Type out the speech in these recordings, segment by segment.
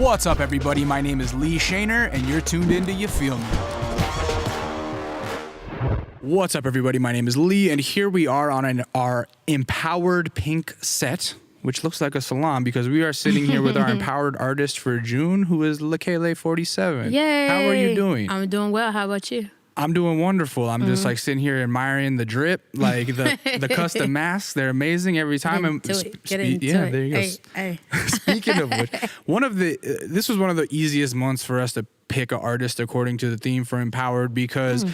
What's up, everybody? My name is Lee Shaner, and you're tuned into You Feel Me. What's up, everybody? My name is Lee, and here we are on our Empowered Pink set, which looks like a salon because we are sitting here with our empowered artist for June, who is Leikeli47. Yay! How are you doing? I'm doing well. How about you? I'm doing wonderful. I'm just like sitting here admiring the drip, like the custom masks. They're amazing every time. Get into it. There you go. Hey. Speaking of which, this was one of the easiest months for us to pick an artist according to the theme for Empowered because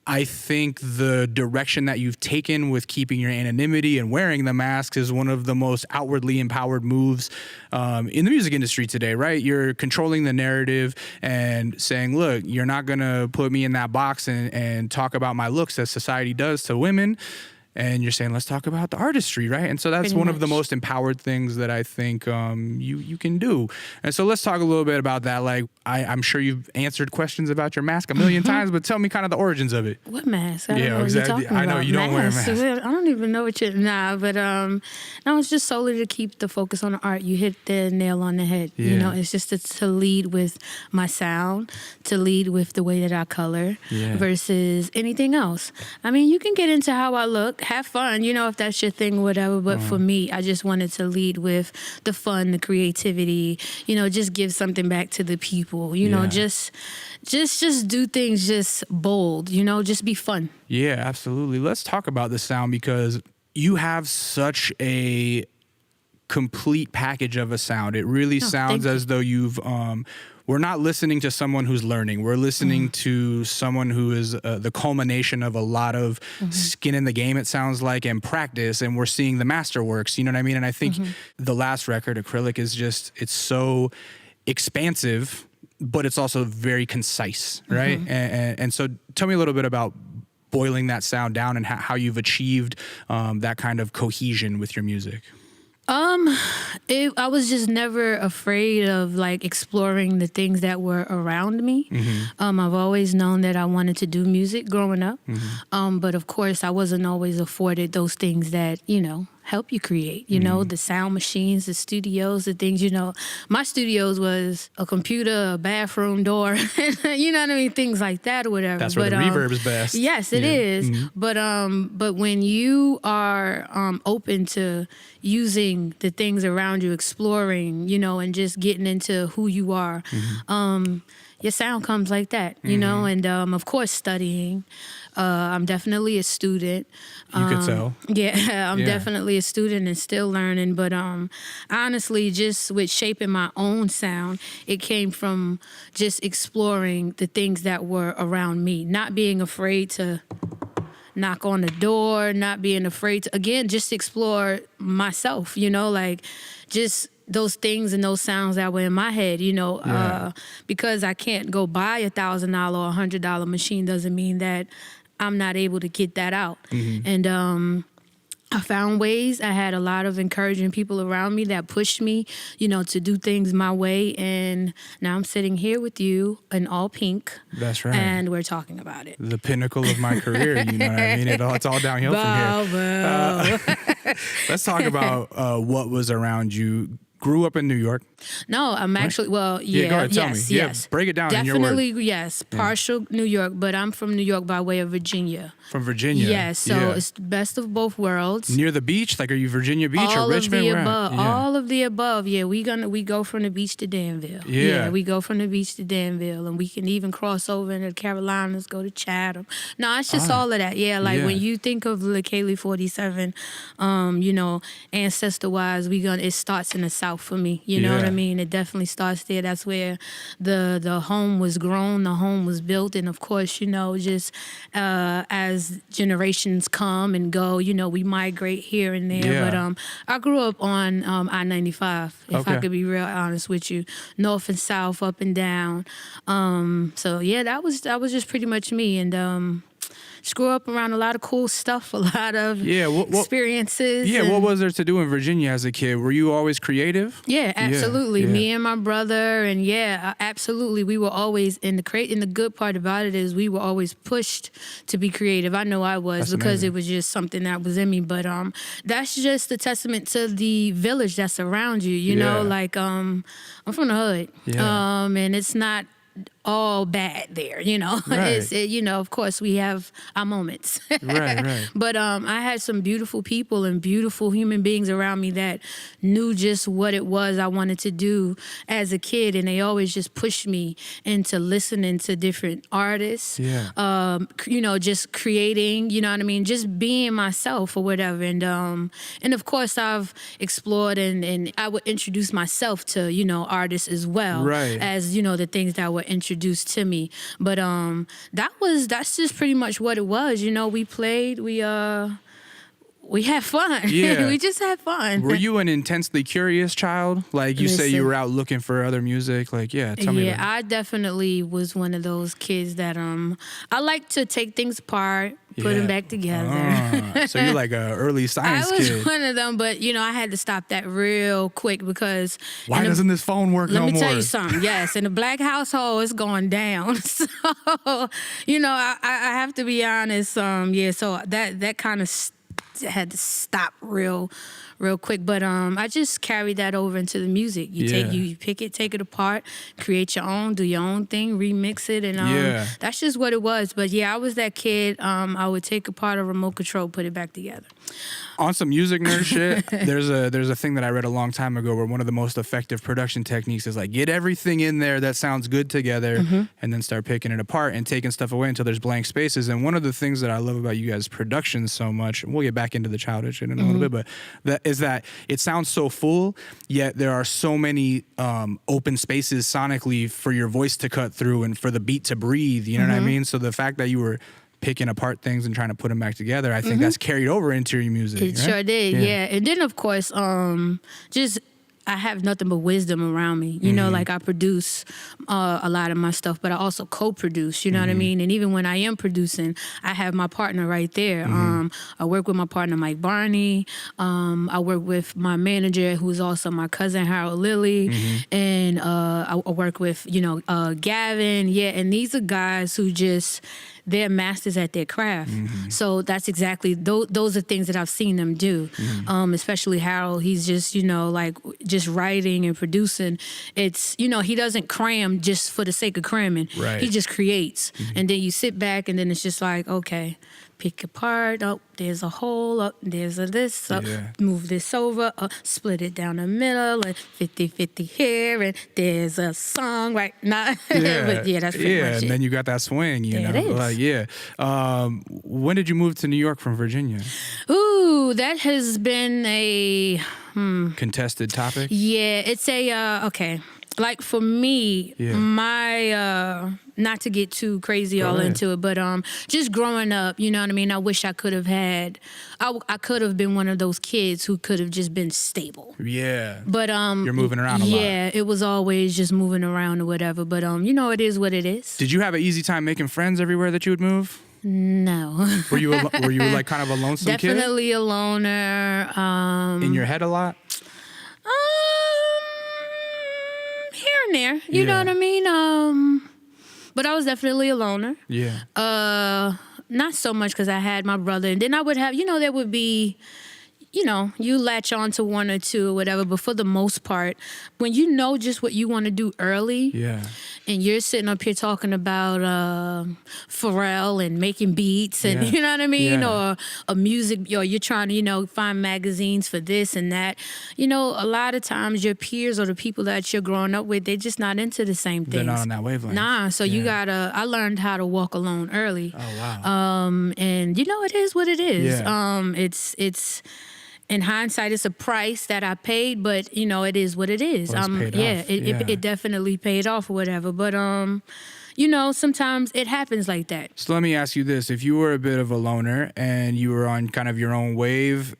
I think the direction that you've taken with keeping your anonymity and wearing the masks is one of the most outwardly empowered moves in the music industry today, right? You're controlling the narrative and saying, look, you're not going to put me in that box and talk about my looks as society does to women. And you're saying, let's talk about the artistry, right? And so that's one of the most empowered things that I think you can do. And so let's talk a little bit about that. Like, I'm sure you've answered questions about your mask a million times, but tell me kind of the origins of it. What mask? I don't Yeah, know exactly. What you're talking I know about. you don't wear a mask. I don't even know what you're... but no, it's just solely to keep the focus on the art. You hit the nail on the head. Yeah. You know, it's just to lead with my sound, to lead with the way that I color versus anything else. I mean, you can get into how I look, have fun, you know, if that's your thing, whatever. But for me, I just wanted to lead with the fun, the creativity, you know, just give something back to the people, you know, just do things just bold, you know, just be fun. Yeah, absolutely. Let's talk about the sound because you have such a complete package of a sound. It really sounds as though you've we're not listening to someone who's learning. We're listening to someone who is the culmination of a lot of skin in the game, it sounds like, and practice, and we're seeing the masterworks, you know what I mean? And I think the last record, Acrylic, is just, it's so expansive, but it's also very concise, right? And so tell me a little bit about boiling that sound down and how you've achieved that kind of cohesion with your music. I was just never afraid of like exploring the things that were around me. I've always known that I wanted to do music growing up. But of course I wasn't always afforded those things that, you know, help you create, you know, the sound machines, the studios, the things, you know. My studios was a computer, a bathroom door, you know what I mean? Things like that or whatever. That's where the reverb is best. Yes, it is. But when you are open to using the things around you, exploring, you know, and just getting into who you are, your sound comes like that, you know, and of course studying. I'm definitely a student. You could tell. Yeah, I'm definitely a student and still learning. But honestly, just with shaping my own sound, it came from just exploring the things that were around me, not being afraid to knock on the door, not being afraid to, again, just explore myself, you know, like just those things and those sounds that were in my head, you know, because I can't go buy $1,000 or $100 machine doesn't mean that I'm not able to get that out. And I found ways. I had a lot of encouraging people around me that pushed me, you know, to do things my way. And now I'm sitting here with you in all pink. That's right. And we're talking about it. The pinnacle of my career, you know what I mean? It's all downhill from here. Let's talk about what was around you. Grew up in New York. No, I'm actually, well, go ahead, tell me. Yes. Break it down Definitely, in your words. yes. Partial New York, but I'm from New York by way of Virginia. From Virginia? Yes, so it's the best of both worlds. Near the beach? Like, are you Virginia Beach or Richmond? All of the above. All of the above, yeah. We go from the beach to Danville. Yeah. We go from the beach to Danville, and we can even cross over into the Carolinas, go to Chatham. No, it's just all of that. Yeah, like when you think of Leikeli47, you know, ancestor-wise, it starts in the South for me. You know what I mean? It definitely starts there. That's where the home was grown, the home was built, and of course, you know, just as generations come and go, you know, we migrate here and there. Yeah. But I grew up on I-95, if I could be real honest with you, north and south, up and down. So yeah, that was just pretty much me, and just grew up around a lot of cool stuff, a lot of experiences. Yeah, what was there to do in Virginia as a kid? Were you always creative? Yeah, absolutely. Yeah. Me and my brother, and absolutely. We were always and the good part about it is we were always pushed to be creative. I know I was because it was just something that was in me. But that's just a testament to the village that's around you. You know, like I'm from the hood, and it's not all bad there, you know. Right. You know, of course we have our moments. Right. But I had some beautiful people and beautiful human beings around me that knew just what it was I wanted to do as a kid, and they always just pushed me into listening to different artists. Yeah. You know, just creating, you know what I mean, just being myself or whatever. And of course I've explored and I would introduce myself to, you know, artists as well. Right. As, you know, the things that were introduced to me. But that's just pretty much what it was. You know, we played, we had fun. Yeah. We just had fun. Were you an intensely curious child? Like you say you were out looking for other music. Like, tell me. Yeah, I definitely was one of those kids that I like to take things apart, put them back together. So you're like an early science kid. I was one of them, but you know, I had to stop that real quick because why doesn't this phone work no more? Let me tell you something. Yes, in the black household, it's going down. So, you know, I have to be honest. So that kind of had to stop real quick, but I just carried that over into the music. You pick it, take it apart, create your own, do your own thing, remix it, and that's just what it was. But yeah, I was that kid. I would take apart a remote control, put it back together. On some music nerd shit, there's a thing that I read a long time ago where one of the most effective production techniques is like get everything in there that sounds good together and then start picking it apart and taking stuff away until there's blank spaces. And one of the things that I love about you guys' production so much, and we'll get back into the childish shit in a little bit, but that it sounds so full, yet there are so many open spaces sonically for your voice to cut through and for the beat to breathe, you know what I mean? So the fact that you were picking apart things and trying to put them back together, I think that's carried over into your music. It sure did, yeah. And then of course, just I have nothing but wisdom around me. You know, like I produce a lot of my stuff, but I also co-produce, you know what I mean? And even when I am producing, I have my partner right there. I work with my partner, Mike Barney. I work with my manager, who's also my cousin, Harold Lilly. And I work with, you know, Gavin. Yeah, and these are guys who just... they're masters at their craft. So that's exactly, those are things that I've seen them do. Especially Harold, he's just, you know, like just writing and producing. It's, you know, he doesn't cram just for the sake of cramming. Right. He just creates. And then you sit back and then it's just like, okay, pick apart, oh, there's a hole, oh, there's a this, oh, move this over, oh, split it down the middle, and 50-50 here, and there's a song right now. But that's pretty much it. And then you got that swing, you know? It is. Like, when did you move to New York from Virginia? Ooh, that has been a... contested topic? Yeah, it's a, okay. Like for me, my, not to get too crazy all into it, but just growing up, you know what I mean? I wish I could have had, I could have been one of those kids who could have just been stable. Yeah. But you're moving around a lot. Yeah, it was always just moving around or whatever. But you know, it is what it is. Did you have an easy time making friends everywhere that you would move? No. Were you like kind of a lonesome kid? Definitely a loner. In your head a lot? Here and there, you know what I mean? But I was definitely a loner. Yeah. Not so much because I had my brother, and then I would have, you know, there would be, you know, you latch on to one or two or whatever, but for the most part, when you know just what you want to do early, and you're sitting up here talking about Pharrell and making beats and, you know what I mean, or a music, or you're trying to, you know, find magazines for this and that, you know, a lot of times your peers or the people that you're growing up with, they're just not into the same things. They're not on that wavelength. Nah, so you gotta, I learned how to walk alone early. Oh, wow. And, you know, it is what it is. Yeah. It's in hindsight, it's a price that I paid, but you know, it is what it is. Well, it's paid off. It definitely paid off or whatever. But you know, sometimes it happens like that. So let me ask you this: if you were a bit of a loner and you were on kind of your own wave,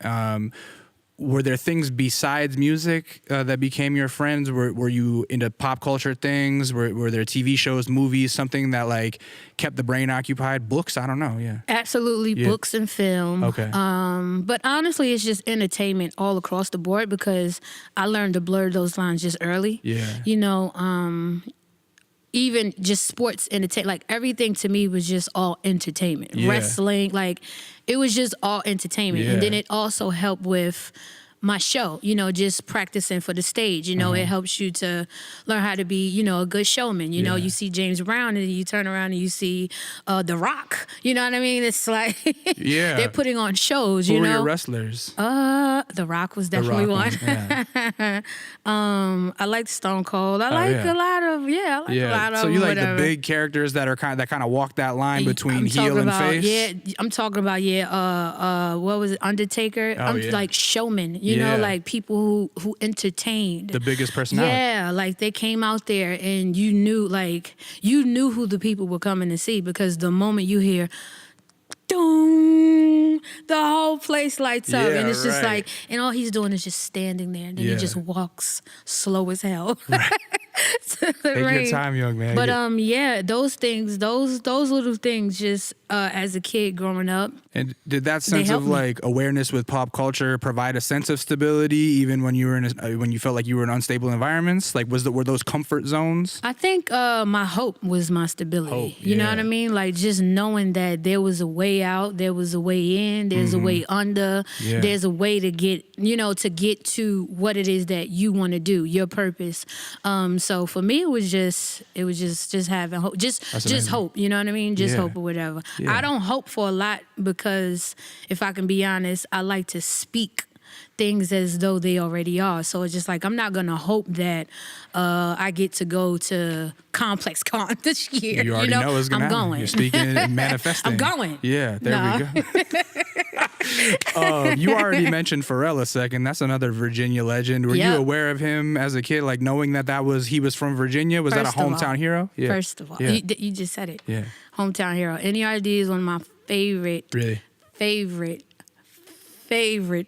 were there things besides music that became your friends? Were you into pop culture things? Were there TV shows, movies, something that like kept the brain occupied? Books? I don't know. Yeah. Absolutely, books and film. Okay. But honestly, it's just entertainment all across the board because I learned to blur those lines just early. Yeah. You know, even just sports entertainment, like everything to me was just all entertainment. Yeah. Wrestling, like it was just all entertainment. Yeah. And then it also helped with my show, you know, just practicing for the stage. You know, it helps you to learn how to be, you know, a good showman. You know, you see James Brown and you turn around and you see The Rock. You know what I mean? It's like they're putting on shows, Who you were know. your wrestlers? The Rock was definitely one. Yeah. I liked Stone Cold. I like a lot of a lot of So you like whatever. the big characters that are kind of walk that line between I'm heel talking and about, face? Yeah, I'm talking about what was it, Undertaker? I'm like showmen, you know, like people who entertained. The biggest personality. Yeah, like they came out there and you knew who the people were coming to see because the moment you hear doom, the whole place lights up. Yeah, And it's just right. like, and all he's doing is just standing there. And then he just walks slow as hell. Take your time, young man. But those things, those little things just as a kid growing up. And did that sense of helped me. like awareness with pop culture provide a sense of stability even when you were when you felt like you were in unstable environments? Like were those comfort zones? I think my hope was my stability. Hope, you know yeah. what I mean? Like just knowing that there was a way out, there was a way in, there's a way under, Yeah. there's a way to get, to get to what it is that you want to do, your purpose. So for me, it was just having hope, just amazing. hope. You know what I mean? Just Yeah. hope or whatever. Yeah. I don't hope for a lot because if I can be honest, I like to speak things as though they already are. So it's just like, I'm not going to hope that I get to go to Complex Con this year. You already know it's going to happen. I'm going. You're speaking and manifesting. I'm going. Yeah, there we go. You already mentioned Pharrell a second. That's another Virginia legend. Were you Yep. aware of him as a kid, like knowing that he was from Virginia? Was First that a of all- hometown hero? Yeah. First of all, Yeah. you just said it. Yeah. Hometown hero. NERD is one of my favorite Really? favorite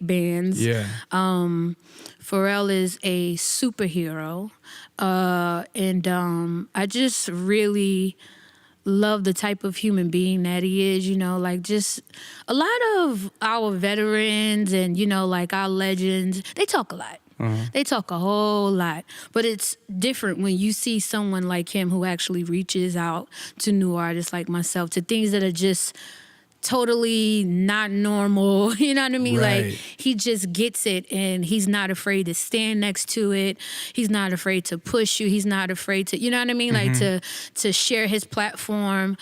bands. Yeah. Pharrell is a superhero. And I just really love the type of human being that he is, like just a lot of our veterans and, like our legends, they talk a lot. They talk a whole lot, but it's different when you see someone like him who actually reaches out to new artists like myself, to things that are just totally not normal. You know what I mean? Right. Like he just gets it and he's not afraid to stand next to it. He's not afraid to push you. He's not afraid to, you know what I mean? Like to share his platform.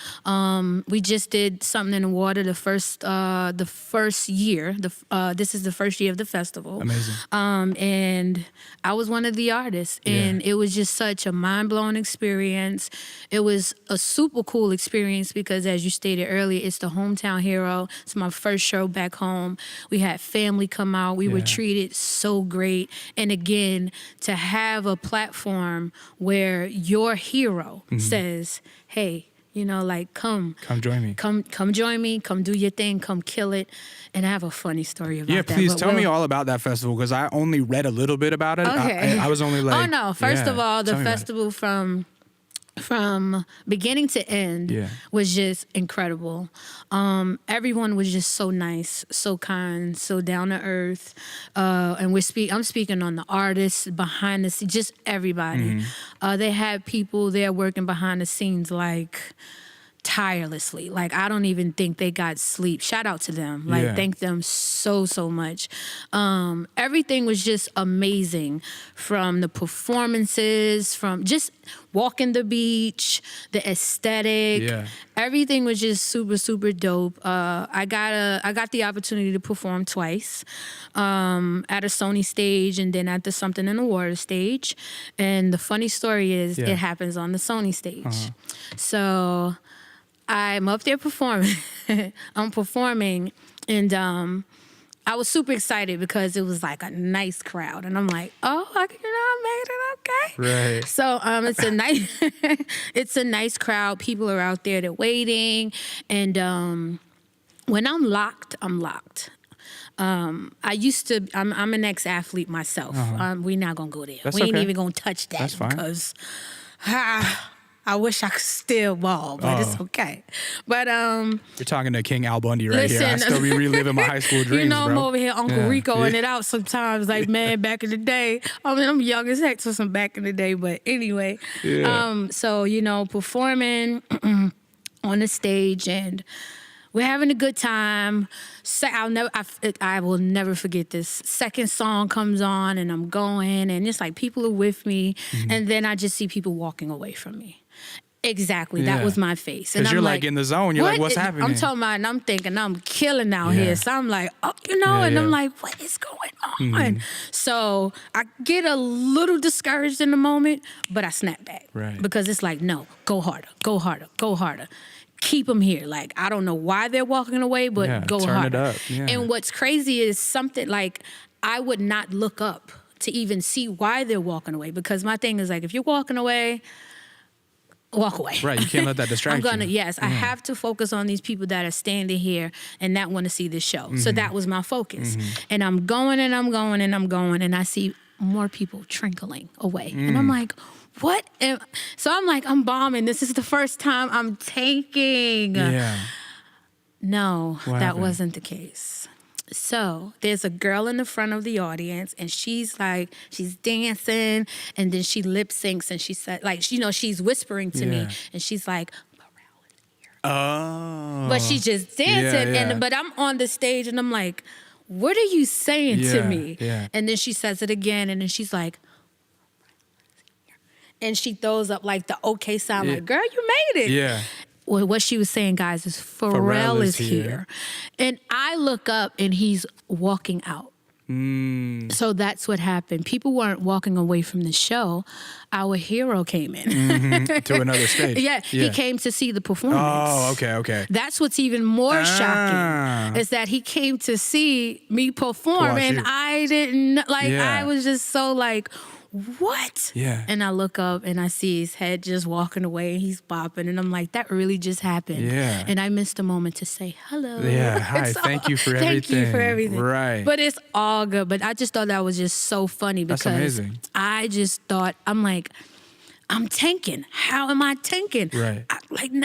We just did something in the water the first year. This is the first year of the festival. Amazing. And I was one of the artists and it was just such a mind-blowing experience. It was a super cool experience because as you stated earlier, it's the hometown hero. It's my first show back home. We had family come out. We were treated so great. And again, to have a platform where your hero says, hey, like come join me. Come join me. Come do your thing. Come kill it. And I have a funny story about that. Yeah, please but tell me all about that festival because I only read a little bit about it. Okay. I was only like, oh no! First of all, the tell me about it. festival from beginning to end was just incredible. Everyone was just so nice, so kind, so down to earth. And I'm speaking on the artists behind the scenes, just everybody. They had people there working behind the scenes like tirelessly. Like I don't even think they got sleep. Shout out to them. Like thank them so much. Everything was just amazing, from the performances, from just walking the beach, the aesthetic. Yeah. Everything was just super dope. I got the opportunity to perform twice, at a Sony stage and then at the Something in the Water stage. And the funny story is it happens on the Sony stage. So I'm up there performing. I'm performing, and I was super excited because it was like a nice crowd, and I'm like, oh, I made it, okay. Right. So it's a nice crowd. People are out there, they're waiting, and when I'm locked, I'm locked. I used to. I'm an ex-athlete myself. We're not gonna go there. That's we ain't okay. even gonna touch that That's fine. because I wish I could still ball, but it's okay. But You're talking to King Al Bundy right here. I listen, still be reliving my high school dreams, you know, I'm bro. over here Uncle Ricoing it out sometimes. Like, man, back in the day. I mean, I'm young as heck, so some back in the day. But anyway, so, you know, performing on the stage, and we're having a good time. I will never forget this. Second song comes on, and I'm going, and it's like people are with me, and then I just see people walking away from me. Exactly, that was my face. And Because you're like in the zone. You're like, what's happening? I'm talking about, and I'm thinking I'm killing out here. So I'm like, oh, you know, and I'm like, what is going on? So I get a little discouraged in the moment, but I snap back. Right. Because it's like, no, go harder, go harder, go harder. Keep them here. Like, I don't know why they're walking away, but go turn harder. it up. Yeah. And what's crazy is something like I would not look up to even see why they're walking away, because my thing is like, if you're walking away, walk away. Right, you can't let that distract you. Yes, I have to focus on these people that are standing here and that want to see this show. So that was my focus. And I'm going and I'm going and I'm going, and I see more people trickling away. And I'm like, what? So I'm like, I'm bombing. This is the first time I'm tanking. Yeah. No, What that happened? wasn't the case. So there's a girl in the front of the audience, and she's like, she's dancing, and then she lip syncs, and she said, like, you know, she's whispering to me, and she's like, Pharrell is here. Oh. But she's just dancing, Yeah. but I'm on the stage, and I'm like, what are you saying to me? Yeah. And then she says it again, and then she's like, and she throws up like the okay sound, like, girl, you made it. Yeah. Well, what she was saying, guys, is Pharrell is here. And I look up and he's walking out. So that's what happened. People weren't walking away from the show. Our hero came in. To another stage. He came to see the performance. Oh, okay. That's what's even more shocking, is that he came to see me perform, and I didn't, like, I was just so like, what? Yeah. And I look up and I see his head just walking away, and he's bopping, and I'm like, that really just happened. Yeah. And I missed a moment to say hello. Yeah, hi, thank you for everything. Thank you for everything. Right. But it's all good. But I just thought that was just so funny, because That's amazing. I just thought, I'm like, I'm tanking. How am I tanking? Right.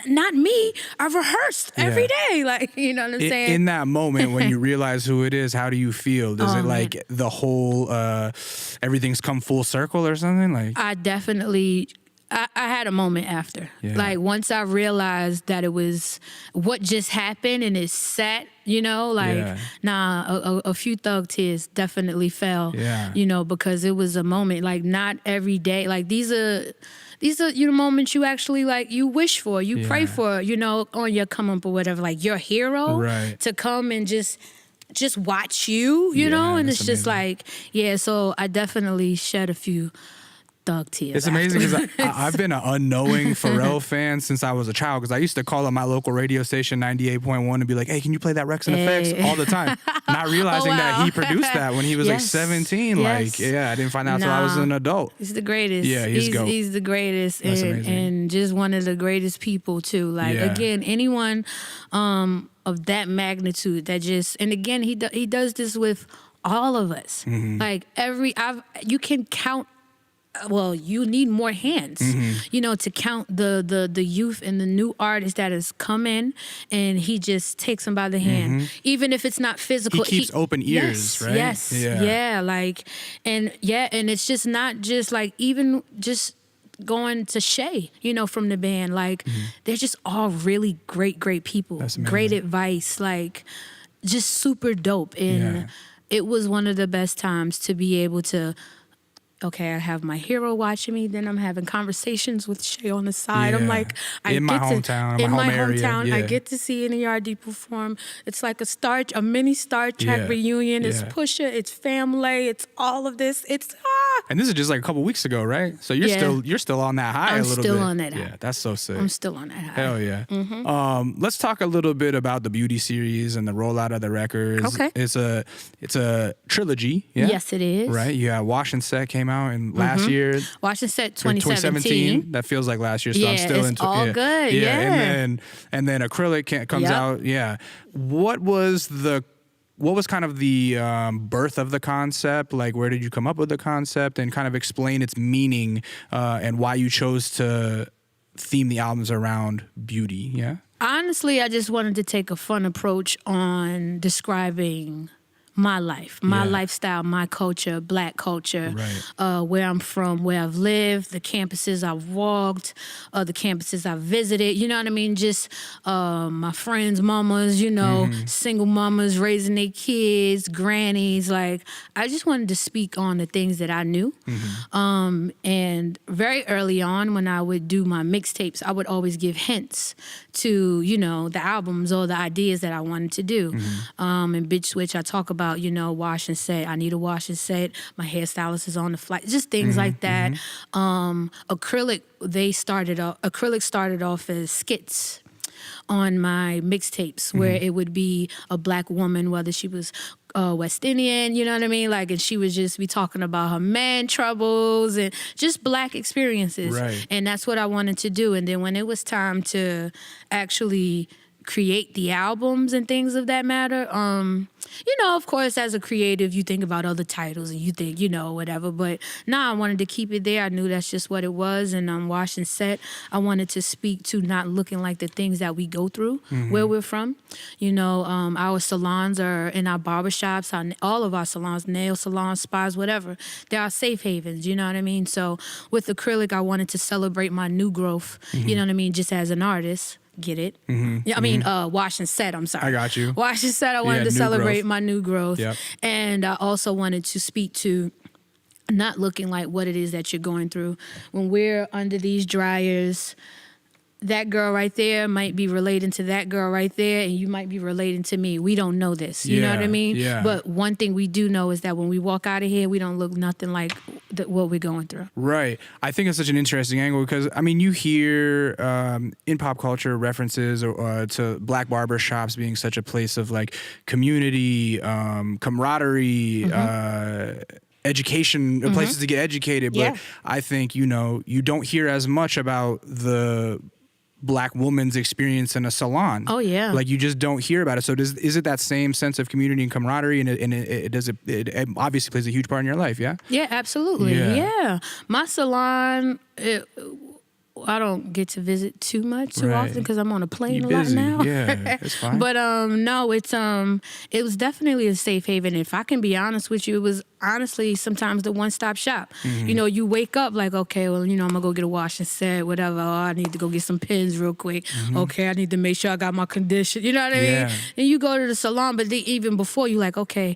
Not me. I've rehearsed every day. Like, you know what I'm saying? In that moment when you realize who it is, how do you feel? Does it like the whole everything's come full circle or something? Like, I definitely, I had a moment after. Yeah. Like, once I realized that it was what just happened and it sat, you know, like, a few thug tears definitely fell, you know, because it was a moment, like, not every day. Like, these are, you know, moments you actually, like, you wish for, you pray for, you know, on your come up or whatever, like your hero to come and just watch you, you know, and it's just like, so I definitely shed a few thug tears. It's amazing because I've been an unknowing Pharrell fan since I was a child, because I used to call up my local radio station 98.1 and be like, hey, can you play that Rex and Effects all the time? Not realizing that he produced that when he was like 17. Like, I didn't find out until I was an adult. He's the greatest. Yeah, he's the greatest. That's amazing. And just one of the greatest people too. Like, again, anyone of that magnitude that just, and again, he does this with all of us. Like, you can count. Well, you need more hands, you know, to count the youth and the new artist that has come in, and he just takes them by the hand, even if it's not physical. He keeps open ears, right? Yes, like, and it's just not just like, even just going to Shay, you know, from the band, like, they're just all really great people. Great advice, like, just super dope. And it was one of the best times to be able to, okay, I have my hero watching me, then I'm having conversations with Shay on the side. I'm like, in my hometown, I get to see NERD perform. It's like a mini Star Trek reunion. It's Pusha, it's family, it's all of this. It's And this is just like a couple weeks ago, right? So you're still on that high a little bit. I'm still on that high. Yeah, that's so sick. I'm still on that high. Hell yeah. Let's talk a little bit about the Beauty series and the rollout of the records. Okay. It's a trilogy. Yeah? Yes, it is. Right. You have Wash and Set came out in last year. Wash and Set 2017. That feels like last year. So I'm still it's into all good. Yeah. And then Acrylic comes out. Yeah. What was the what was kind of the birth of the concept? Like, where did you come up with the concept, and kind of explain its meaning and why you chose to theme the albums around beauty? Yeah. Honestly, I just wanted to take a fun approach on describing my life, my lifestyle, my culture, Black culture, where I'm from, where I've lived, the campuses I've walked, the campuses I've visited, you know what I mean? Just my friends' mamas, you know, single mamas raising their kids, grannies. Like, I just wanted to speak on the things that I knew. And very early on, when I would do my mixtapes, I would always give hints to, you know, the albums or the ideas that I wanted to do. And Bitch Switch, I talk about, you know, wash and set. I need a wash and set. My hairstylist is on the flight. Just things like that. Acrylic, Acrylic started off as skits on my mixtapes, where it would be a Black woman, whether she was West Indian, you know what I mean? Like, and she would just be talking about her man troubles and just Black experiences. And that's what I wanted to do. And then when it was time to actually create the albums and things of that matter, you know, of course, as a creative, you think about other titles and you think, you know, whatever. But I wanted to keep it there. I knew that's just what it was. And Wash and Set, I wanted to speak to not looking like the things that we go through where we're from. You know, our salons are in our barbershops, all of our salons, nail salons, spas, whatever. They're our safe havens, you know what I mean? So with Acrylic, I wanted to celebrate my new growth, you know what I mean, just as an artist. Get it? Yeah, I mean, Wash and Set, I'm sorry. I got you. Wash and Set, I wanted to celebrate my new growth. And I also wanted to speak to not looking like what it is that you're going through. When we're under these dryers, that girl right there might be relating to that girl right there, and you might be relating to me. We don't know this. You know what I mean? But one thing we do know is that when we walk out of here, we don't look nothing like what we're going through. Right. I think it's such an interesting angle because, I mean, you hear in pop culture references to Black barber shops being such a place of like community, camaraderie, education, places to get educated. But I think, you know, you don't hear as much about the Black woman's experience in a salon. Oh yeah, like you just don't hear about it. So is it that same sense of community and camaraderie? And it obviously plays a huge part in your life. Yeah. Yeah, absolutely. Yeah. My salon, I don't get to visit too often because I'm on a plane a lot now. Yeah, it's fine. But no, it was definitely a safe haven. If I can be honest with you, it was honestly sometimes the one-stop shop. You know, you wake up like, okay, well, you know, I'm gonna go get a wash and set, whatever. Oh, I need to go get some pins real quick. Okay, I need to make sure I got my condition. You know what I mean? And you go to the salon, but even before you like, okay,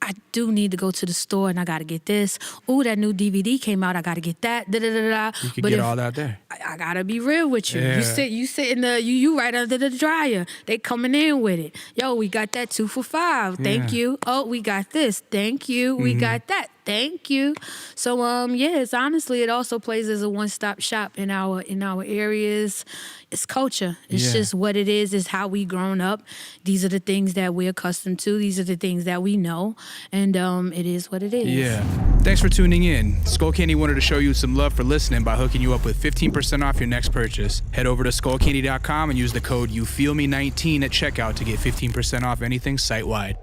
I do need to go to the store and I got to get this. Ooh, that new DVD came out. I got to get that. Da, da, da, da. You can get all that there. I got to be real with you. You sit in you right under the dryer. They coming in with it. Yo, we got that 2 for $5. Thank you. Oh, we got this. Thank you. We got that. Thank you. So it's honestly, it also plays as a one-stop shop in our areas. It's culture. It's just what it is how we grown up. These are the things that we're accustomed to. These are the things that we know. And it is what it is. Yeah. Thanks for tuning in. Skull Candy wanted to show you some love for listening by hooking you up with 15% off your next purchase. Head over to skullcandy.com and use the code YouFeelMe19 at checkout to get 15% off anything site-wide.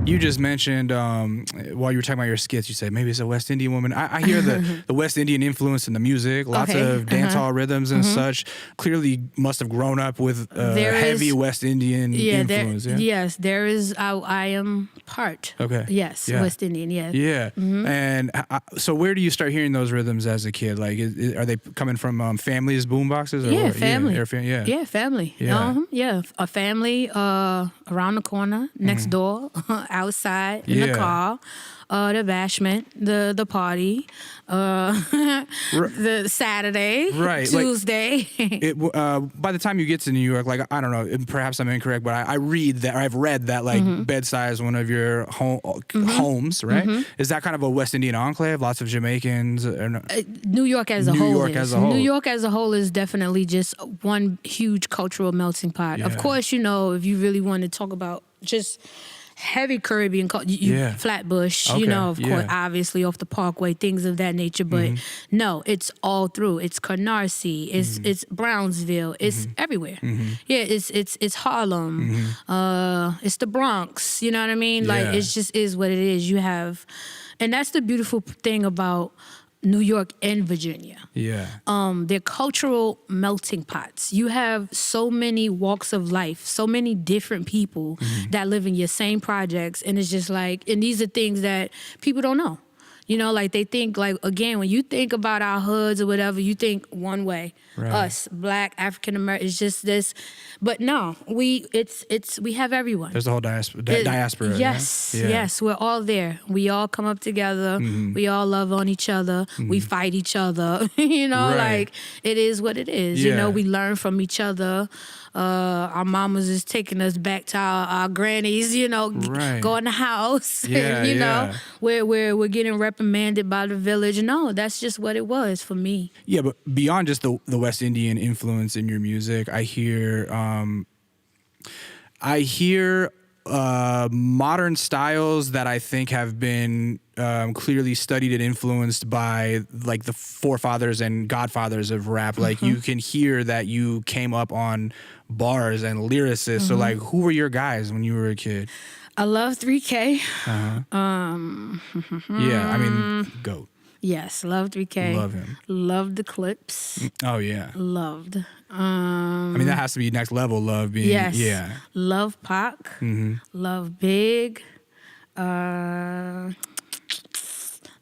You just mentioned while you were talking about your skits, you said maybe it's a West Indian woman. I hear the West Indian influence in the music, lots of dancehall rhythms and such. Clearly must have grown up with heavy West Indian influence. Yes, there is. I am part. Okay. Yes, West Indian, yes. Yeah. And so where do you start hearing those rhythms as a kid? Like, are they coming from families, boomboxes? Yeah, family. Yeah, family. Yeah. A family around the corner, next door, outside, in the car, the bashment, the party, the Saturday, Tuesday. Like, by the time you get to New York, like, I don't know, perhaps I'm incorrect, but I read that, or I've read that, like, Bed-Stuy is one of your homes, right? Is that kind of a West Indian enclave? Lots of Jamaicans? Or no? New York as a whole. New York as a whole is definitely just one huge cultural melting pot. Of course, you know, if you really want to talk about just heavy Caribbean, Flatbush, Okay, of course, obviously off the Parkway, things of that nature. But no, it's all through. It's Canarsie, it's Brownsville, it's everywhere. Yeah, it's Harlem, it's the Bronx. You know what I mean? Like it just is what it is. You have, and that's the beautiful thing about New York and Virginia. Yeah. They're cultural melting pots. You have so many walks of life, so many different people that live in your same projects. And it's just like, and these are things that people don't know. Like they think, like, again, when you think about our hoods or whatever, you think one way. Right. Us, Black, African American, it's just this. But no, we have everyone. There's the whole diaspora. Yes, yes, we're all there. We all come up together. We all love on each other. We fight each other. Like it is what it is. Yeah. We learn from each other. Our mamas is taking us back to our grannies, go in the house. We're getting reprimanded by the village. No, that's just what it was for me. Yeah, but beyond just the West Indian influence in your music, I hear modern styles that I think have been clearly studied and influenced by like the forefathers and godfathers of rap. Like you can hear that you came up on bars and lyricists. So like, who were your guys when you were a kid? I love 3K. Yeah, I mean, GOAT. Yes, love 3K. Love him. Love the clips. Oh yeah. Loved. I mean, that has to be next level love. Being, yes. Yeah. Love Pac. Love Big. Love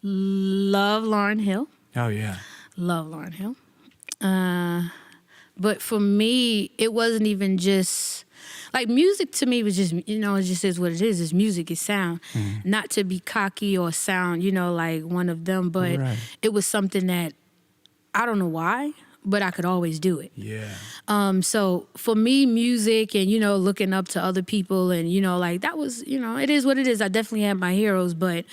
Lauryn Hill. Oh yeah. Love Lauryn Hill. But for me, it wasn't even just like music. To me was just, it just is what it is. It's music, it's sound. Not to be cocky or sound, like one of them, but it was something that I don't know why, but I could always do it. Yeah. So for me, music and, looking up to other people and, like that was, it is what it is. I definitely had my heroes, but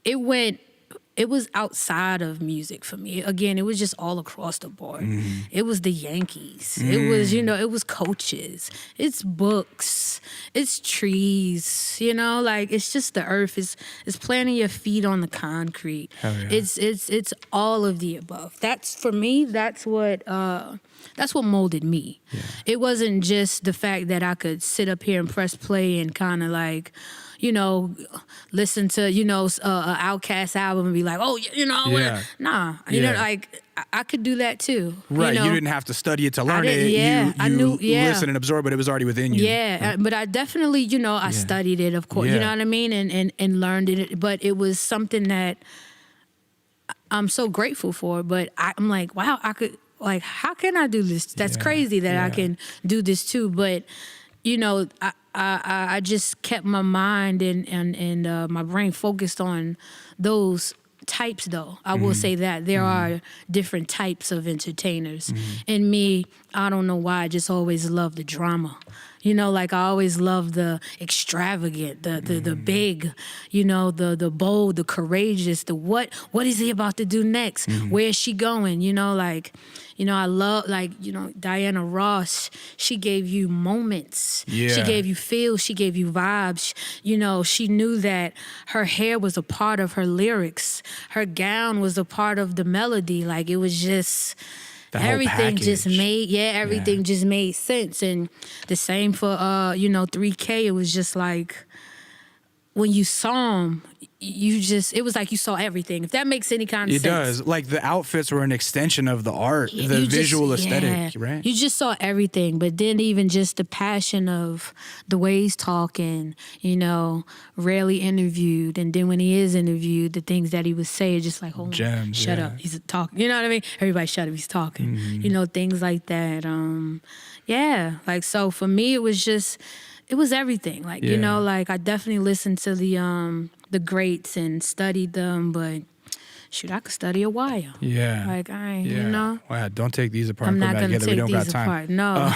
it was outside of music for me. Again, it was just all across the board. It was the Yankees. It was, it was coaches. It's books. It's trees. Like it's just the earth. It's planting your feet on the concrete. Hell yeah. It's all of the above. That's for me. That's what molded me. Yeah. It wasn't just the fact that I could sit up here and press play and kind of like, listen to, an Outkast album and be like, oh, nah. Like I could do that too. Right. You didn't have to study it to learn it. Yeah. I knew. Yeah. Listen and absorb, but it was already within you. Yeah. But I definitely, I studied it, of course. Yeah. You know what I mean? And learned it. But it was something that I'm so grateful for. But I'm like, wow, I could, like, how can I do this? That's crazy that I can do this too. But, I just kept my mind and my brain focused on those types, though. I will say that there are different types of entertainers. And me, I don't know why, I just always loved the drama. Like I always loved the extravagant, the big, the bold, the courageous, the what is he about to do next? Where is she going? I love, Diana Ross, she gave you moments. Yeah. She gave you feels, she gave you vibes. She knew that her hair was a part of her lyrics. Her gown was a part of the melody. Like it was just... everything just made sense. And the same for 3K. It was just like when you saw him, it was like you saw everything. If that makes any kind of sense. It does. Like the outfits were an extension of the art, the visual aesthetic, right? You just saw everything. But then even just the passion of the way he's talking, rarely interviewed. And then when he is interviewed, the things that he would say are just like, hold on, gems, shut up. He's talking. You know what I mean? Everybody shut up, he's talking. Things like that. So for me, it was everything. Like, I definitely listened to the greats and studied them, but shoot, I could study a while. Yeah. Like, Wow, don't take these apart. I'm not going to take these apart. No.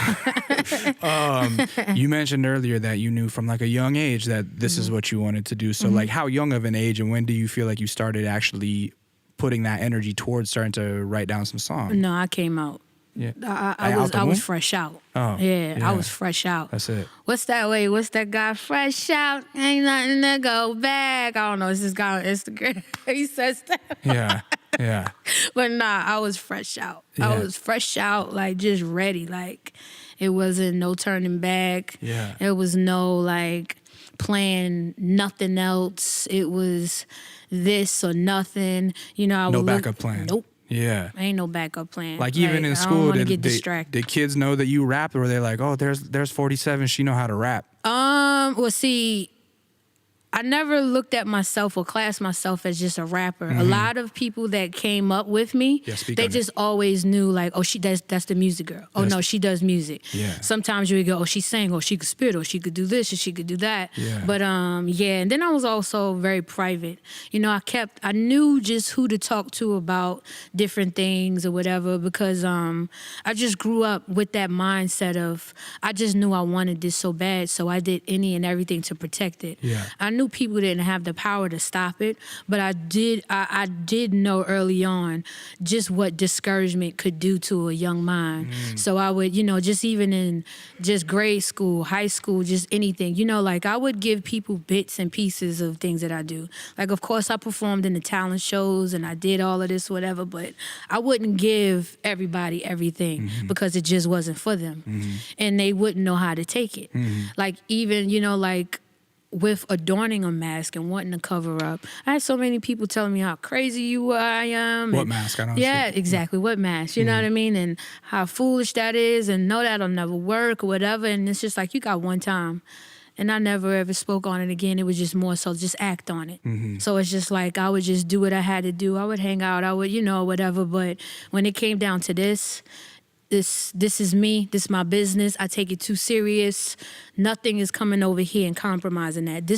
You mentioned earlier that you knew from like a young age that this is what you wanted to do. So like how young of an age and when do you feel like you started actually putting that energy towards starting to write down some songs? No, I came out Yeah. I was fresh out. Oh, yeah, I was fresh out. That's it. What's that guy? Fresh out, ain't nothing to go back. I don't know. It's this guy on Instagram. He says that. Yeah, yeah. But nah, I was fresh out. Yeah. I was fresh out, like just ready. Like it wasn't no turning back. Yeah. It was no like playing nothing else. It was this or nothing. You know, No backup plan. Nope. Yeah. Ain't no backup plan. Like even in school, did kids know that you rap, or were they like, oh, there's 47, she know how to rap? Well, see, I never looked at myself or classed myself as just a rapper. A lot of people that came up with me, they just always knew like, oh, that's the music girl. Oh no, she does music. Yeah. Sometimes you would go, oh, she sang, or she could spit, or she could do this, or she could do that. Yeah. But yeah, and then I was also very private. You know, I knew just who to talk to about different things or whatever, because I just grew up with that mindset of I just knew I wanted this so bad, so I did any and everything to protect it. Yeah. I knew people didn't have the power to stop it, but I did know early on just what discouragement could do to a young mind. So I would, you know, just even in just grade school, high school, just anything, you know, like I would give people bits and pieces of things that I do. Like, of course, I performed in the talent shows and I did all of this, whatever, but I wouldn't give everybody everything because it just wasn't for them. And they wouldn't know how to take it. Like even, you know, like with adorning a mask and wanting to cover up. I had so many people telling me how crazy I am. What mask? I don't Yeah, exactly. What mask? You know what I mean? And how foolish that is, and no, that'll never work or whatever. And it's just like, you got one time. And I never ever spoke on it again. It was just more so just act on it. So it's just like I would just do what I had to do. I would hang out. I would, you know, whatever. But when it came down to this is me. This is my business. I take it too serious. Nothing is coming over here and compromising that.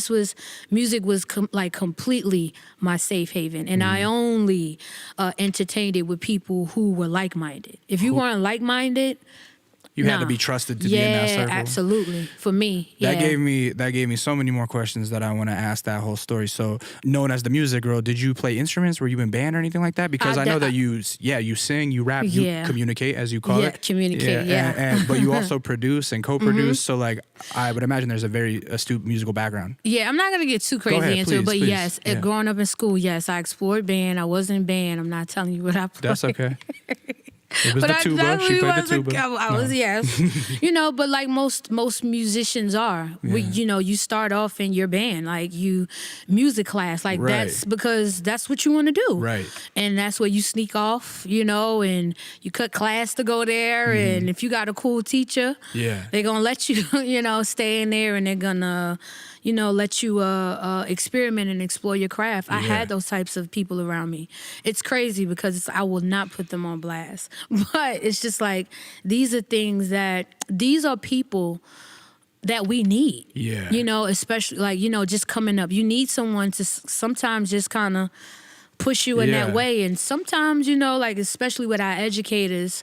Music was completely my safe haven. And I only entertained it with people who were like-minded. If you weren't like-minded, you had to be trusted to be in that circle. Yeah, absolutely. For me, That gave me so many more questions that I want to ask that whole story. So, known as the music girl, did you play instruments? Were you in band or anything like that? Because I know that you sing, you rap, you communicate, as you call it. Yeah, communicate. But you also produce and co-produce. So, like, I would imagine there's a very astute musical background. Yeah, I'm not gonna get too crazy into it, but yes, growing up in school, yes, I explored band. I was in band. I'm not telling you what I played. That's okay. It was the tuba. She played the tuba. I was, yes. You know, but like most musicians are, you know, you start off in your band, like music class, like that's because that's what you want to do. Right. And that's where you sneak off, you know, and you cut class to go there. And if you got a cool teacher, they're going to let you, you know, stay in there, and they're going to, you know, let you experiment and explore your craft. I had those types of people around me. It's crazy because I will not put them on blast. But it's just like, these are people that we need. Yeah. You know, especially like, you know, just coming up. You need someone to sometimes just kind of push you in that way. And sometimes, you know, like especially with our educators,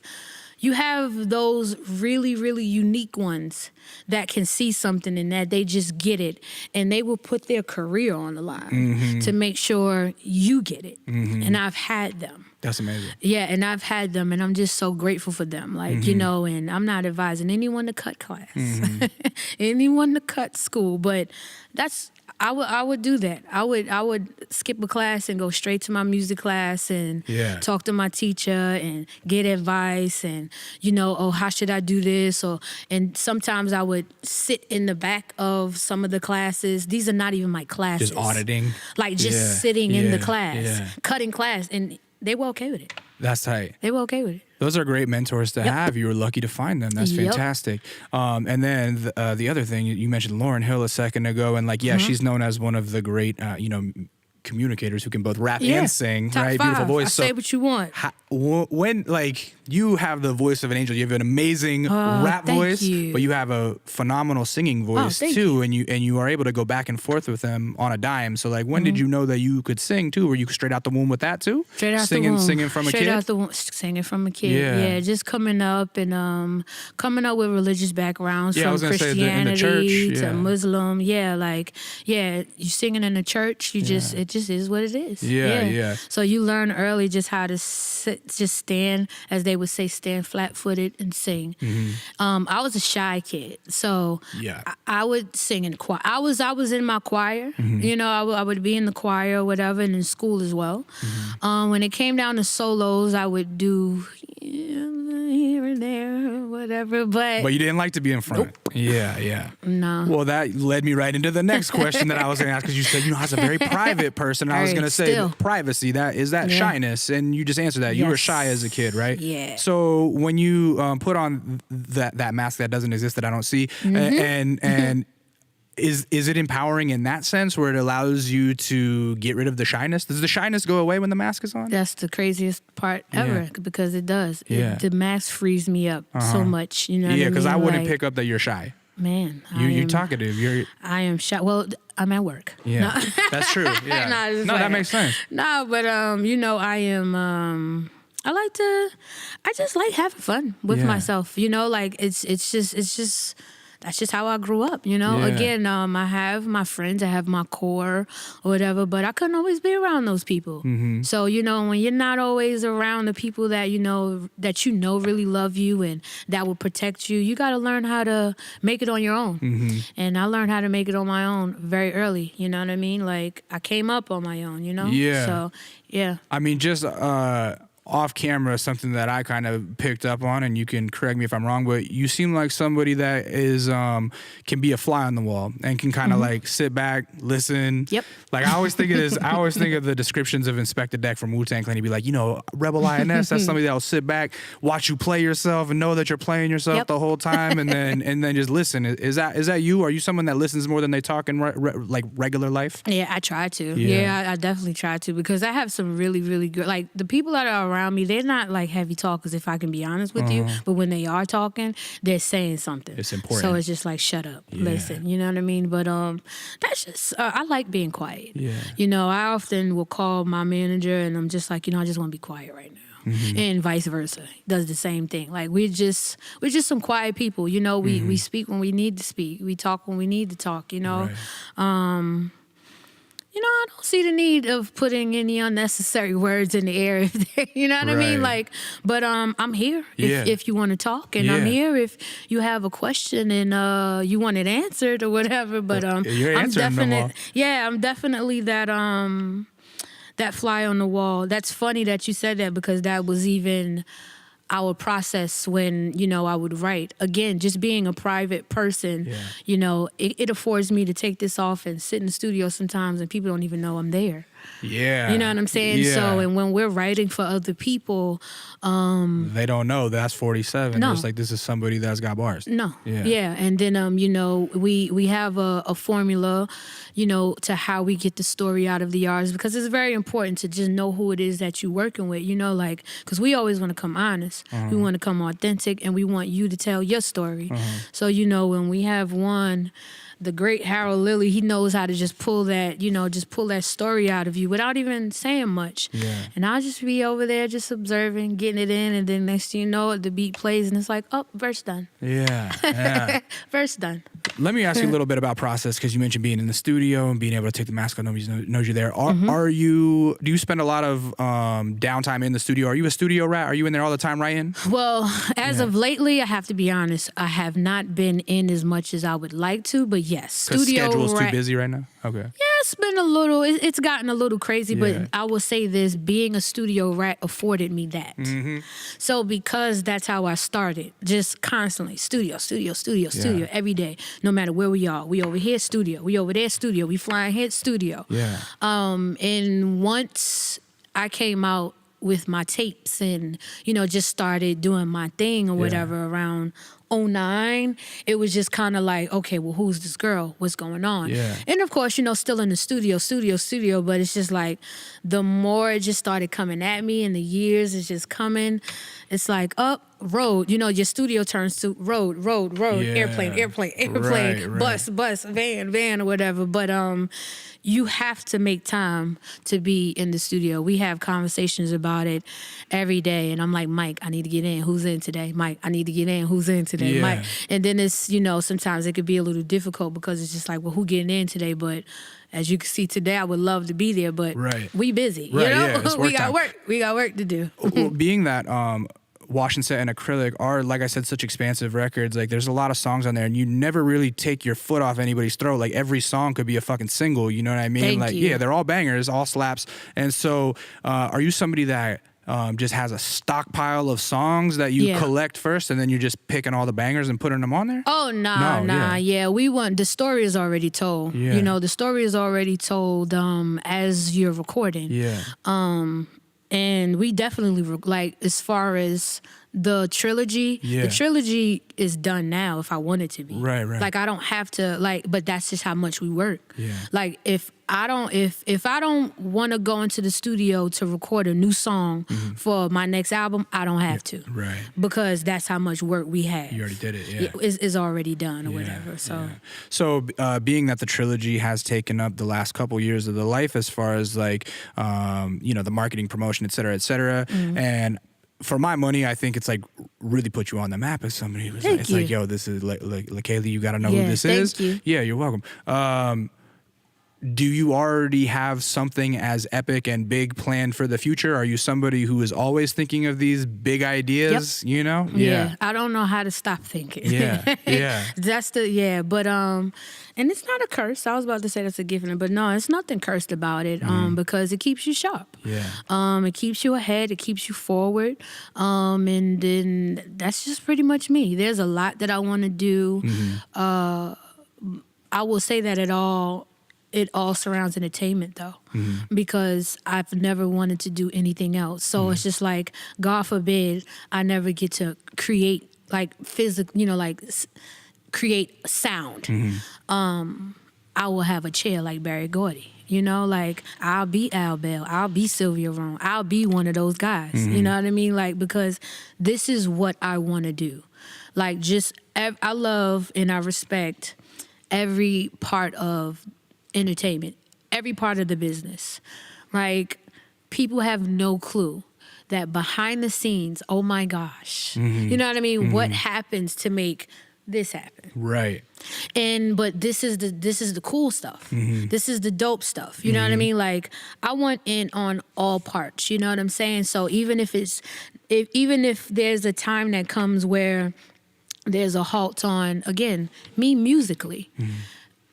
you have those really, really unique ones that can see something in that. They just get it. And they will put their career on the line to make sure you get it. And I've had them. That's amazing. Yeah, and I've had them, and I'm just so grateful for them. Like, you know, and I'm not advising anyone to cut class, anyone to cut school, but I would do that. I would skip a class and go straight to my music class and talk to my teacher and get advice and, you know, oh, how should I do this? And sometimes I would sit in the back of some of the classes. These are not even my classes. Just auditing. Like just sitting in the class, cutting class, and they were okay with it. That's tight. They were okay with it. Those are great mentors to have. You were lucky to find them. That's fantastic. And then the other thing, you mentioned Lauryn Hill a second ago, and like, she's known as one of the great, you know, communicators who can both rap and sing, Top right? 5. Beautiful voice. Say what you want. When like you have the voice of an angel, you have an amazing rap voice, but you have a phenomenal singing voice too, and you are able to go back and forth with them on a dime. So like, when did you know that you could sing too? Were you straight out the womb with that too? Straight out the womb. Singing from a kid. Straight out the womb, singing from a kid. Yeah, just coming up and coming up with religious backgrounds from Christianity to Muslim. You singing in the church. You just is what it is. Yeah. So you learn early just how to sit, just stand, as they would say, stand flat-footed and sing. I was a shy kid, so I would sing in the choir. I was in my choir. You know, I would be in the choir or whatever, and in school as well. When it came down to solos, I would do here and there, whatever. But you didn't like to be in front. Nope. Yeah. No. Well, that led me right into the next question that I was going to ask, because you said, I was a very private person. I was going to say privacy. That is that shyness, and you just answered that. You were shy as a kid, right? Yeah. So when you put on that mask that doesn't exist, that I don't see, and is it empowering in that sense, where it allows you to get rid of the shyness? Does the shyness go away when the mask is on? That's the craziest part ever, because it does. The mask frees me up so much. You know what I mean? Because I wouldn't pick up that you're shy. Man, you're talkative. I am shy. Well, I'm at work. Yeah, no. That's true. Yeah. No, that makes sense. No, but I am. I just like having fun with myself. You know, like it's just. That's just how I grew up, you know? Again, I have my friends, I have my core or whatever, but I couldn't always be around those people. So, when you're not always around the people that you know really love you and that will protect you, you got to learn how to make it on your own. And I learned how to make it on my own very early, you know what I mean? Like, I came up on my own, you know? Yeah. So, yeah. I mean, just off camera, something that I kind of picked up on, and you can correct me if I'm wrong, but you seem like somebody that is can be a fly on the wall and can kind of like sit back, listen. Yep. Like I always think of the descriptions of Inspector Deck from Wu-Tang Clan. He'd be like, Rebel INS, that's somebody that'll sit back, watch you play yourself and know that you're playing yourself the whole time, and then just listen. Is that you? Are you someone that listens more than they talk in like regular life? Yeah, I try to. Yeah, I definitely try to, because I have some really, really good, like the people that are around me, they're not like heavy talkers, if I can be honest with you, but when they are talking, they're saying something. It's important. So it's just like, shut up, listen, you know what I mean? But that's just, I like being quiet. Yeah. I often will call my manager and I'm just like, I just want to be quiet right now. And vice versa. Does the same thing. Like we're just some quiet people, we speak when we need to speak. We talk when we need to talk, Right. I don't see the need of putting any unnecessary words in the air. You know what I mean? Like, but I'm here if you want to talk, and I'm here if you have a question and you want it answered or whatever. But I'm definitely that fly on the wall. That's funny that you said that, because that was even our process when, I would write. Again, just being a private person, it affords me to take this off and sit in the studio sometimes and people don't even know I'm there. Yeah. You know what I'm saying? Yeah. So, and when we're writing for other people, they don't know that's 47. No. It's like, this is somebody that's got bars. No. Yeah. And then, we have a formula, to how we get the story out of the artist, because it's very important to just know who it is that you're working with, because we always want to come honest. We want to come authentic, and we want you to tell your story. So, when we have the great Harold Lilly, he knows how to just pull that story out of you without even saying much. Yeah. And I'll just be over there just observing, getting it in, and then next thing you know, the beat plays and it's like, oh, verse done. Yeah. Verse done. Let me ask you a little bit about process, because you mentioned being in the studio and being able to take the mask off, nobody knows you're there. Do you spend a lot of downtime in the studio? Are you a studio rat? Are you in there all the time writing? Well, as of lately, I have to be honest, I have not been in as much as I would like to, but yes, studio schedule's too busy right now? Okay. Yeah, it's been it's gotten a little crazy, but I will say this, being a studio rat afforded me that. So because that's how I started, just constantly studio every day, no matter where we are. We over here, studio. We over there, studio. We flying here, studio. Yeah. And once I came out with my tapes and, just started doing my thing or whatever around 2009, it was just kind of like, okay, well, who's this girl? What's going on? Yeah. And of course, still in the studio, but it's just like the more it just started coming at me and the years is just coming, it's like, road, your studio turns to road, airplane, right. bus, van or whatever. But you have to make time to be in the studio. We have conversations about it every day. And I'm like, Mike, I need to get in. Who's in today? Mike, I need to get in. Who's in today? today? Yeah. And then it's, you know, sometimes it could be a little difficult because it's just like, well, who getting in today? But as you can see today, I would love to be there, but we busy. Right, you know, yeah, it's we work got time. work. We got work to do. Well, being that Wash and Set and Acrylic are, like I said, such expansive records. Like, there's a lot of songs on there, and you never really take your foot off anybody's throat. Like, every song could be a fucking single. You know what I mean? Thank like, you. yeah, they're all bangers, all slaps. And so, are you somebody that just has a stockpile of songs that you collect first, and then you're just picking all the bangers and putting them on there? Oh, nah. Yeah, we want, the story is already told. Yeah. You know, the story is already told as you're recording. Yeah. And we definitely, like, as far as the trilogy, the trilogy is done now if I want it to be. Right. Like, I don't have to, like, but that's just how much we work. Yeah. Like, if I don't want to go into the studio to record a new song for my next album, I don't have to. Right. Because that's how much work we have. You already did it, yeah. It's already done or whatever. So, So being that the trilogy has taken up the last couple years of the life as far as like, you know, the marketing, promotion, et cetera, and for my money, I think it's like really put you on the map as somebody who's like, it's like, yo, this is like Leikeli, you got to know who this is. Thank you. Yeah, you're welcome. Do you already have something as epic and big planned for the future? Are you somebody who is always thinking of these big ideas, you know? Yeah. I don't know how to stop thinking. Yeah. That's but and it's not a curse. I was about to say that's a gift, but no, it's nothing cursed about it. Because it keeps you sharp. Yeah. It keeps you ahead, it keeps you forward. And then that's just pretty much me. There's a lot that I want to do. I will say that it all surrounds entertainment though, because I've never wanted to do anything else. So it's just like, God forbid, I never get to create like physical, you know, like create sound. I will have a chair like Barry Gordy. You know, like, I'll be Al Bell, I'll be Sylvia Rome, I'll be one of those guys. You know what I mean? Like, because this is what I want to do. Like, I love and I respect every part of entertainment, every part of the business. Like, people have no clue that behind the scenes, oh my gosh, you know what I mean? What happens to make this happen? Right. But this is the cool stuff. This is the dope stuff. You know what I mean? Like, I want in on all parts. You know what I'm saying? So even if there's a time that comes where there's a halt on, again, me musically,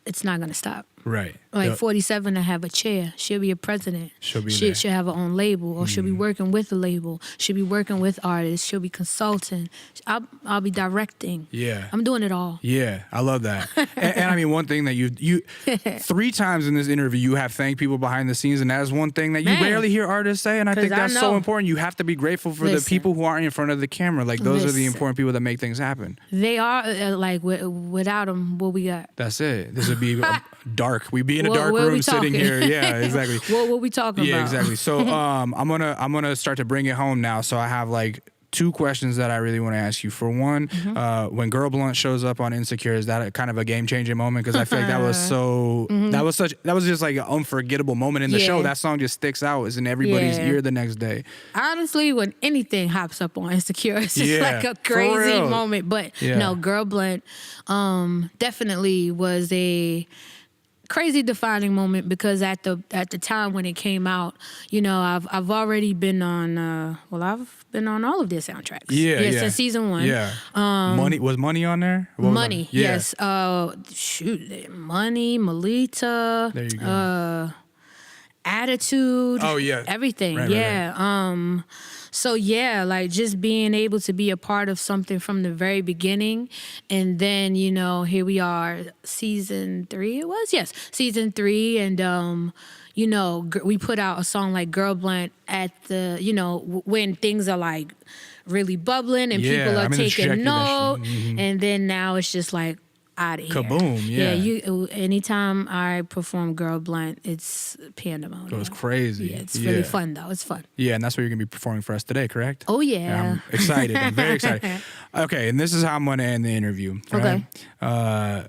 it's not gonna stop. Right. Like 47 to have a chair. She'll be a president. She'll be She'll have her own label, or she'll be working with a label. She'll be working with artists. She'll be consulting. I'll be directing. Yeah. I'm doing it all. Yeah, I love that. and I mean, one thing that you 3 times in this interview, you have thanked people behind the scenes, and that is one thing that you rarely hear artists say, and I think that's so important. You have to be grateful for the people who aren't in front of the camera. Like, those are the important people that make things happen. They are, like, without them, what we got? That's it. This would be dark. We'd be in a dark room sitting here. Yeah, exactly. What we talking about? Yeah, exactly. So I'm gonna start to bring it home now. So I have like 2 questions that I really want to ask you. For one, when Girl Blunt shows up on Insecure, is that kind of a game changing moment? Because I feel like that was so that was just like an unforgettable moment in the show. That song just sticks out. It's in everybody's ear the next day. Honestly, when anything hops up on Insecure, it's just like a crazy moment. But no, Girl Blunt definitely was a crazy defining moment, because at the time when it came out, you know, I've already been on I've been on all of their soundtracks. Since season 1. Yeah. Was Money on there? Money, yes. Money, Melita. There you go. Attitude. Oh yeah. Everything. Right. So yeah, like, just being able to be a part of something from the very beginning, and then, you know, here we are, season 3 it was? Yes, season 3, and you know, we put out a song like Girl Blunt at the, you know, when things are like really bubbling and people are taking note, and then now it's just like, out of here. Kaboom, yeah. Anytime I perform Girl Blunt, it's pandemonium. So it's crazy. Yeah, it's really fun though. It's fun. Yeah, and that's what you're going to be performing for us today, correct? Oh yeah. I'm excited. I'm very excited. Okay, and this is how I'm going to end the interview. Right? Okay.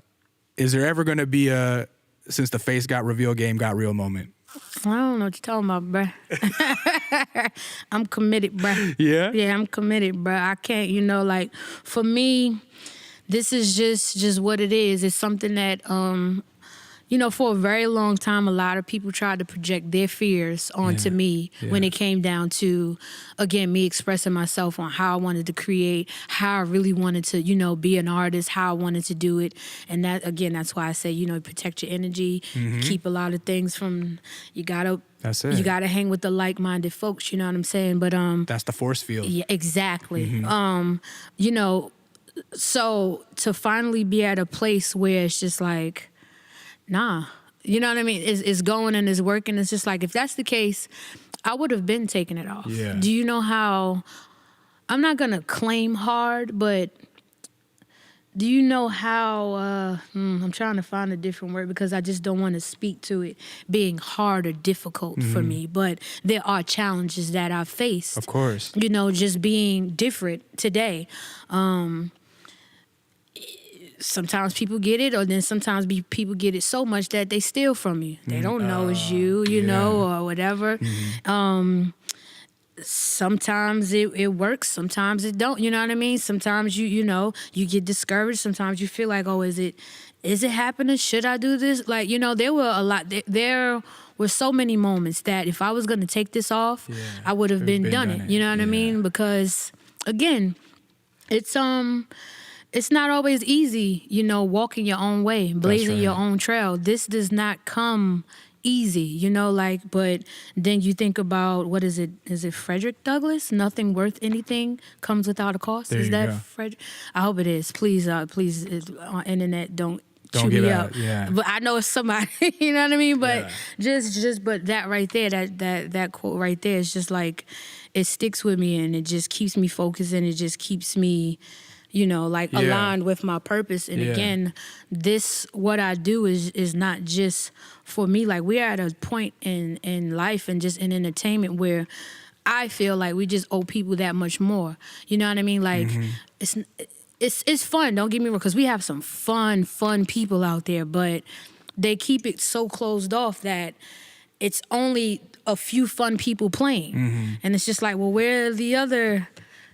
Is there ever going to be a, since the face got revealed, game got real moment? I don't know what you're talking about, bruh. I'm committed, bro. Yeah? Yeah, I'm committed, bro. I can't, like, for me, this is just what it is. It's something that, for a very long time, a lot of people tried to project their fears onto me when it came down to, again, me expressing myself on how I wanted to create, how I really wanted to, be an artist, how I wanted to do it. And that, again, that's why I say, protect your energy, keep a lot of things from, That's it. You gotta hang with the like-minded folks, you know what I'm saying? But that's the force field. yeah, exactly. So to finally be at a place where it's just like, nah, you know what I mean? It's going and it's working. It's just like, if that's the case, I would have been taking it off. Yeah. Do you know how, I'm not gonna claim hard, but do you know how, I'm trying to find a different word because I just don't want to speak to it being hard or difficult for me, but there are challenges that I've faced. Of course. Just being different today. Sometimes people get it, or then sometimes people get it so much that they steal from you. They don't know it's you know, or whatever. Sometimes it works, sometimes it don't. You know what I mean? Sometimes you get discouraged. Sometimes you feel like, oh, is it happening? Should I do this? Like, there were there were so many moments that if I was gonna take this off, I would have been done it. You know what I mean? Because again, it's not always easy, walking your own way, blazing your own trail. This does not come easy, but then you think about, what is it? Is it Frederick Douglass? Nothing worth anything comes without a cost. There is you that go. Frederick? I hope it is. Please, on internet, don't chew get me out. up. Yeah. But I know it's somebody, you know what I mean? But but that right there, that quote right there is just like, it sticks with me and it just keeps me focused and it just keeps me, aligned with my purpose. And again, what I do is not just for me. Like, we're at a point in life and just in entertainment where I feel like we just owe people that much more. You know what I mean? Like, it's fun, don't get me wrong, because we have some fun people out there, but they keep it so closed off that it's only a few fun people playing. And it's just like, well, where are the other...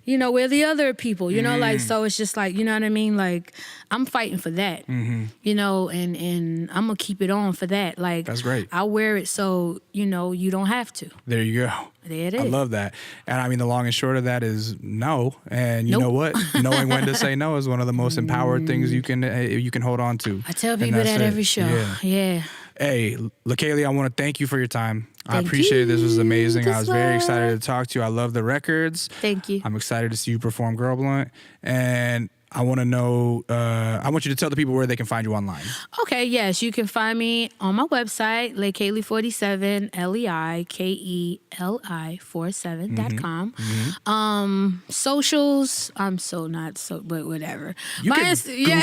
where the other people, like, so it's just like, you know what I mean? Like, I'm fighting for that, and I'm going to keep it on for that. Like, that's great. I wear it so, you don't have to. There you go. There it is. I love that. And I mean, the long and short of that is no. And you know what? Knowing when to say no is one of the most empowered things you can hold on to. I tell people that every show. Yeah. Hey, Leikeli, I want to thank you for your time. I Thank appreciate it. This was amazing. I was very This excited to talk to you. I love the records. Thank you. I'm excited to see you perform Girl Blunt. And I want to know, I want you to tell the people where they can find you online. Okay, yes, you can find me on my website, Leikeli47, Leikeli47.com. Socials, I'm so not so, but whatever. You can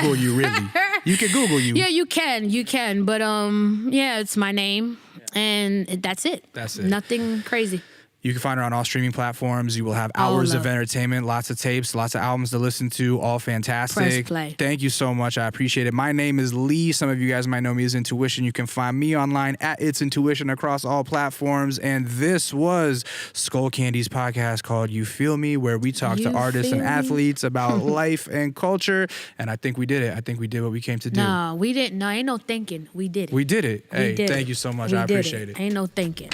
Google you, really. You can Google you. Yeah, you can. But it's my name, and that's it. That's it. Nothing crazy. You can find her on all streaming platforms. You will have hours of entertainment, lots of tapes, lots of albums to listen to, all fantastic. Press play. Thank you so much. I appreciate it. My name is Lee. Some of you guys might know me as Intuition. You can find me online at It's Intuition across all platforms. And this was Skull Candy's podcast called You Feel Me, where we talk to artists and athletes about life and culture. And I think we did it. I think we did what we came to do. No, we didn't. No, ain't no thinking. We did it. We did it. Hey, thank you so much. I appreciate it. Ain't no thinking.